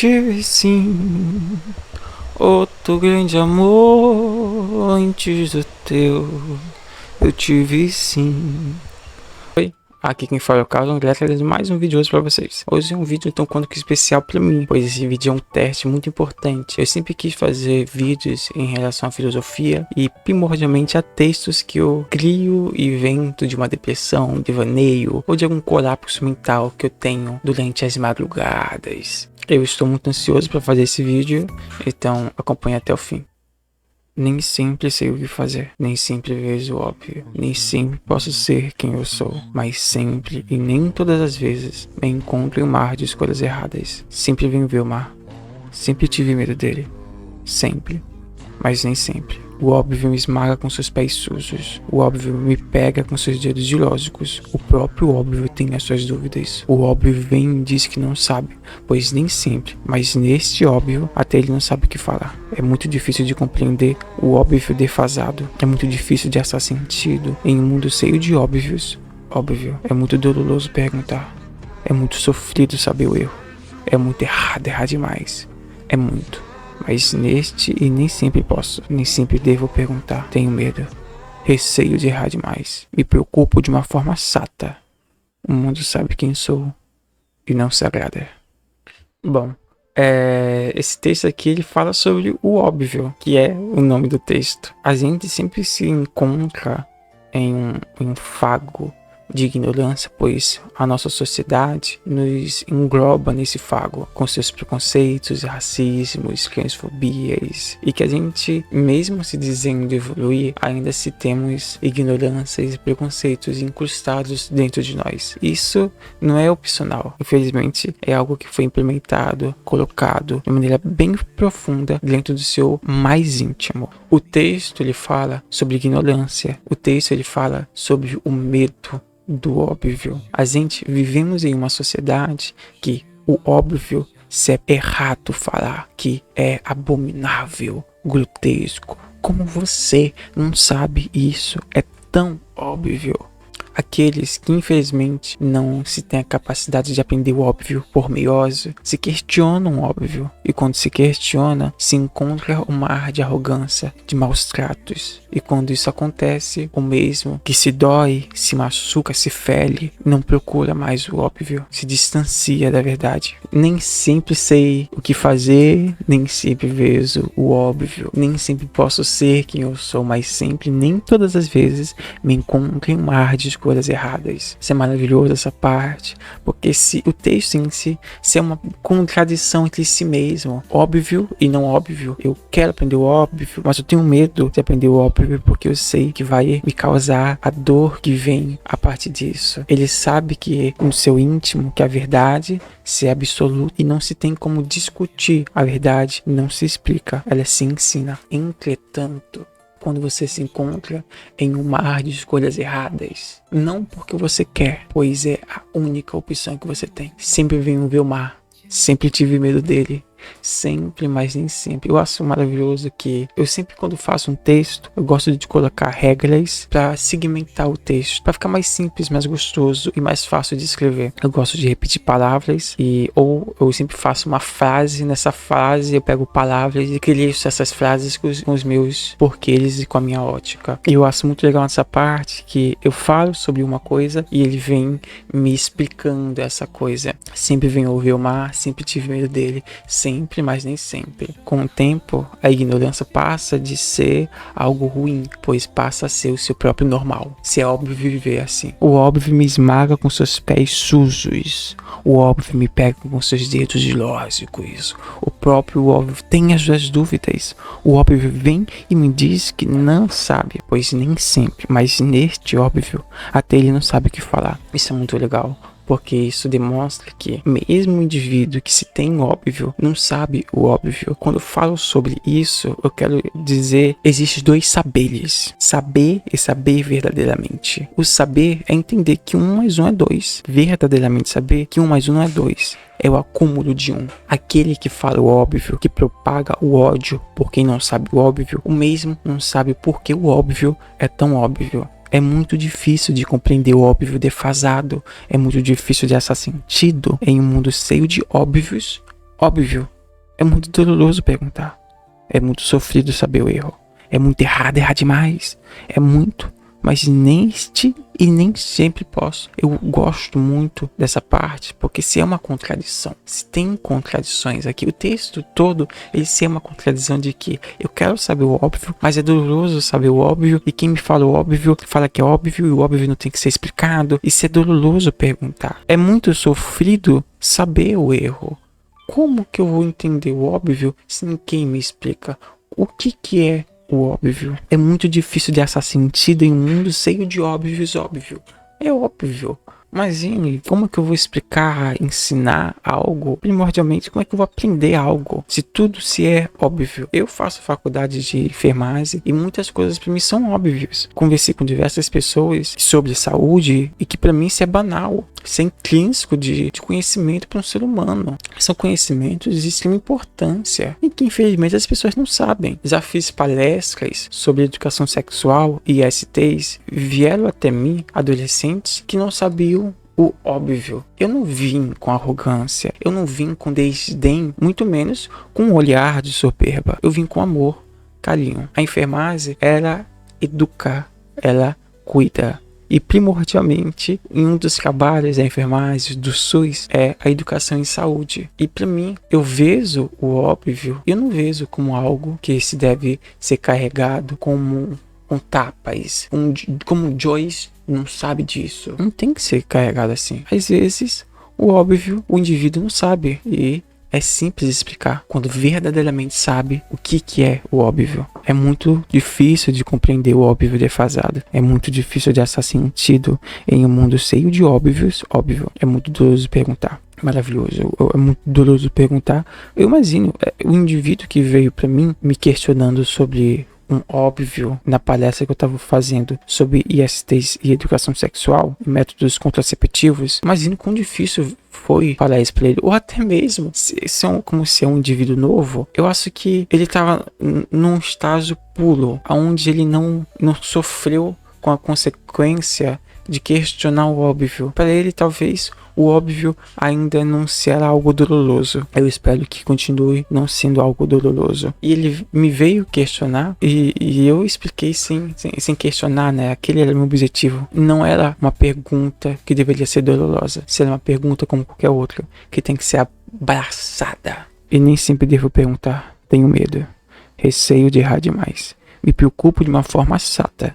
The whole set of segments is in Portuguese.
tive sim outro grande amor antes do teu. Eu tive sim. Oi, aqui quem fala é o Carlos André, trazendo mais um vídeo hoje pra vocês. Hoje é um vídeo tão quanto que especial pra mim, pois esse vídeo é um teste muito importante. Eu sempre quis fazer vídeos em relação à filosofia e primordialmente a textos que eu crio e vento de uma depressão, devaneio ou de algum colapso mental que eu tenho durante as madrugadas. Eu estou muito ansioso para fazer esse vídeo, então acompanhe até o fim. Nem sempre sei o que fazer, nem sempre vejo o óbvio, nem sempre posso ser quem eu sou, mas sempre e nem todas as vezes me encontro em um mar de escolhas erradas. Sempre venho ver o mar, sempre tive medo dele, sempre, mas nem sempre. O óbvio me esmaga com seus pés sujos. O óbvio me pega com seus dedos ilógicos. O próprio óbvio tem as suas dúvidas. O óbvio vem e diz que não sabe, pois nem sempre, mas neste óbvio, até ele não sabe o que falar. É muito difícil de compreender o óbvio defasado. É muito difícil de achar sentido em um mundo cheio de óbvios. Óbvio, é muito doloroso perguntar. É muito sofrido saber o erro. É muito errar demais. É muito. Mas neste e nem sempre posso, nem sempre devo perguntar. Tenho medo, receio de errar demais. Me preocupo de uma forma chata. O mundo sabe quem sou e não se agrada. Bom, esse texto aqui ele fala sobre o óbvio, que é o nome do texto. A gente sempre se encontra em um fago de ignorância, pois a nossa sociedade nos engloba nesse fago com seus preconceitos, racismos, transfobias, e que a gente, mesmo se dizendo evoluir, ainda se temos ignorâncias e preconceitos incrustados dentro de nós. Isso não é opcional, infelizmente é algo que foi implementado, colocado de maneira bem profunda dentro do seu mais íntimo. O texto ele fala sobre ignorância, o texto ele fala sobre o medo do óbvio. A gente vivemos em uma sociedade que o óbvio se é errado falar, que é abominável, grotesco. Como você não sabe isso? É tão óbvio. Aqueles que infelizmente não se têm a capacidade de aprender o óbvio por meiose, se questionam o óbvio, e quando se questiona, se encontra um mar de arrogância, de maus tratos. E quando isso acontece, o mesmo que se dói, se machuca, se fere, não procura mais o óbvio, se distancia da verdade. Nem sempre sei o que fazer, nem sempre vejo o óbvio, nem sempre posso ser quem eu sou, mas sempre, nem todas as vezes, me encontro em um mar de escolhas erradas. Isso é maravilhoso essa parte, porque se o texto em si, se é uma contradição entre si mesmo, óbvio e não óbvio. Eu quero aprender o óbvio, mas eu tenho medo de aprender o óbvio porque eu sei que vai me causar a dor que vem a partir disso. Ele sabe que no seu íntimo, que a verdade se é absoluta e não se tem como discutir. A verdade não se explica, ela se ensina. Entretanto, quando você se encontra em um mar de escolhas erradas, não porque você quer, pois é a única opção que você tem. Sempre venho ver o mar, sempre tive medo dele, sempre, mas nem sempre. Eu acho maravilhoso que eu sempre, quando faço um texto, eu gosto de colocar regras para segmentar o texto, para ficar mais simples, mais gostoso e mais fácil de escrever. Eu gosto de repetir palavras ou eu sempre faço uma frase, nessa frase eu pego palavras e crio essas frases com os meus porquês e com a minha ótica. E eu acho muito legal nessa parte que eu falo sobre uma coisa e ele vem me explicando essa coisa. Sempre venho ouvir o mar, sempre tive medo dele, sempre, mas nem sempre. Com o tempo, a ignorância passa de ser algo ruim, pois passa a ser o seu próprio normal. Se é óbvio viver assim. O óbvio me esmaga com seus pés sujos. O óbvio me pega com seus dedos ilógicos. O próprio óbvio tem as suas dúvidas. O óbvio vem e me diz que não sabe, pois nem sempre, mas neste óbvio, até ele não sabe o que falar. Isso é muito legal, porque isso demonstra que mesmo o indivíduo que se tem óbvio não sabe o óbvio. Quando eu falo sobre isso, eu quero dizer, existem dois saberes: saber e saber verdadeiramente. O saber é entender que 1 mais 1 é 2. Verdadeiramente saber que 1 mais 1 não é 2. É o acúmulo de 1. Aquele que fala o óbvio, que propaga o ódio por quem não sabe o óbvio, o mesmo não sabe por que o óbvio é tão óbvio. É muito difícil de compreender o óbvio defasado. É muito difícil de achar sentido em um mundo cheio de óbvios óbvio. É muito doloroso perguntar. É muito sofrido saber o erro. É muito errar demais. É muito. Mas neste e nem sempre posso. Eu gosto muito dessa parte, porque se é uma contradição, se tem contradições aqui, o texto todo, ele se é uma contradição de que eu quero saber o óbvio, mas é doloroso saber o óbvio, e quem me fala o óbvio, fala que é óbvio, e o óbvio não tem que ser explicado. Isso é doloroso perguntar. É muito sofrido saber o erro. Como que eu vou entender o óbvio se ninguém me explica o que é o óbvio? É muito difícil de achar sentido em um mundo cheio de óbvios, óbvio. É óbvio. Mas, como é que eu vou explicar, ensinar algo? Primordialmente, como é que eu vou aprender algo? Se tudo se é óbvio. Eu faço faculdade de enfermagem e muitas coisas para mim são óbvias. Conversei com diversas pessoas sobre saúde e que para mim isso é banal. Isso é intrínseco de conhecimento para um ser humano. São conhecimentos de extrema importância e que infelizmente as pessoas não sabem. Já fiz palestras sobre educação sexual e ISTs. Vieram até mim adolescentes que não sabiam o óbvio. Eu não vim com arrogância, eu não vim com desdém, muito menos com um olhar de soberba. Eu vim com amor, carinho. A enfermagem, ela educa, ela cuida. E primordialmente, em um dos trabalhos da enfermagem do SUS é a educação em saúde. E para mim, eu vejo o óbvio, eu não vejo como algo que se deve ser carregado como tapas, como Joyce não sabe disso. Não tem que ser carregado assim. Às vezes, o óbvio, o indivíduo não sabe. E é simples explicar quando verdadeiramente sabe o que é o óbvio. É muito difícil de compreender o óbvio defasado. É muito difícil de achar sentido em um mundo cheio de óbvios. Óbvio, é muito doloroso perguntar. Maravilhoso, é muito doloroso perguntar. Eu imagino o indivíduo que veio para mim me questionando sobre um óbvio na palestra que eu estava fazendo sobre ISTs e educação sexual e métodos contraceptivos. Imagino quão difícil foi falar isso pra ele, ou até mesmo como se é um indivíduo novo. Eu acho que ele estava num estágio puro, onde ele não sofreu com a consequência de questionar o óbvio. Para ele, talvez o óbvio ainda não será algo doloroso. Eu espero que continue não sendo algo doloroso. E ele me veio questionar e eu expliquei sem questionar, né? Aquele era o meu objetivo. Não era uma pergunta que deveria ser dolorosa. Será uma pergunta como qualquer outra, que tem que ser abraçada. E nem sempre devo perguntar. Tenho medo. Receio de errar demais. Me preocupo de uma forma chata.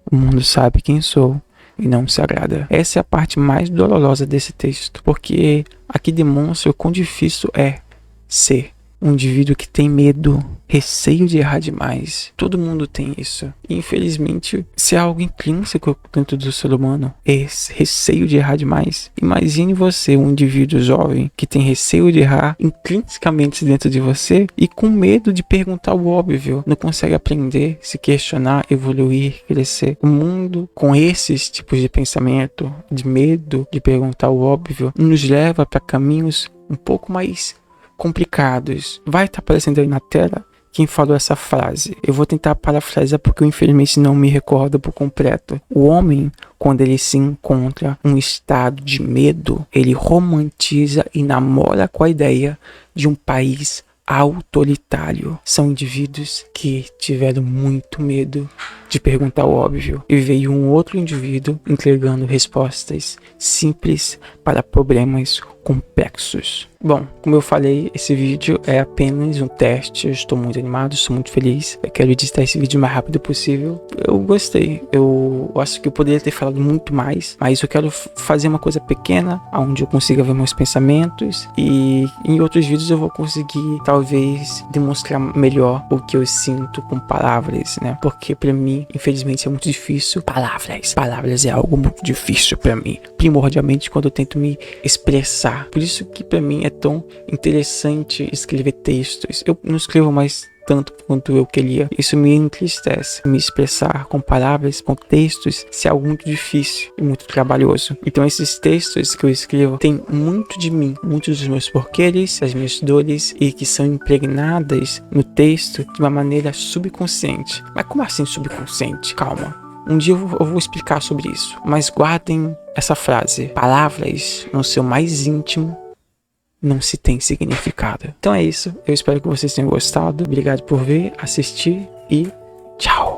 O mundo sabe quem sou e não se agrada. Essa é a parte mais dolorosa desse texto, porque aqui demonstra o quão difícil é ser um indivíduo que tem medo, receio de errar demais. Todo mundo tem isso. E, infelizmente, se é algo intrínseco dentro do ser humano, esse receio de errar demais. Imagine você, um indivíduo jovem, que tem receio de errar intrinsecamente dentro de você e com medo de perguntar o óbvio. Não consegue aprender, se questionar, evoluir, crescer. O mundo, com esses tipos de pensamento, de medo de perguntar o óbvio, nos leva para caminhos um pouco mais complicados. Vai estar aparecendo aí na tela quem falou essa frase. Eu vou tentar parafrasear porque eu infelizmente não me recordo por completo. O homem, quando ele se encontra em um estado de medo, ele romantiza e namora com a ideia de um país autoritário. São indivíduos que tiveram muito medo de perguntar o óbvio e veio um outro indivíduo entregando respostas simples para problemas complexos. Bom, como eu falei, esse vídeo é apenas um teste. Eu estou muito animado, estou muito feliz. Eu quero editar esse vídeo o mais rápido possível. Eu gostei. Eu acho que eu poderia ter falado muito mais, mas eu quero fazer uma coisa pequena, onde eu consiga ver meus pensamentos, e em outros vídeos eu vou conseguir, talvez, demonstrar melhor o que eu sinto com palavras, né? Porque pra mim, infelizmente, é muito difícil. Palavras é algo muito difícil pra mim. Primordialmente quando eu tento me expressar. Por isso que pra mim é tão interessante escrever textos. Eu não escrevo mais tanto quanto eu queria. Isso me entristece. Me expressar com palavras, com textos, se é algo muito difícil e muito trabalhoso. Então esses textos que eu escrevo têm muito de mim, muitos dos meus porquês, as minhas dores, e que são impregnadas no texto de uma maneira subconsciente. Mas como assim subconsciente? Calma. Um dia eu vou explicar sobre isso. Mas guardem essa frase. Palavras no seu mais íntimo não se tem significado. Então é isso, eu espero que vocês tenham gostado. Obrigado por ver, assistir e tchau!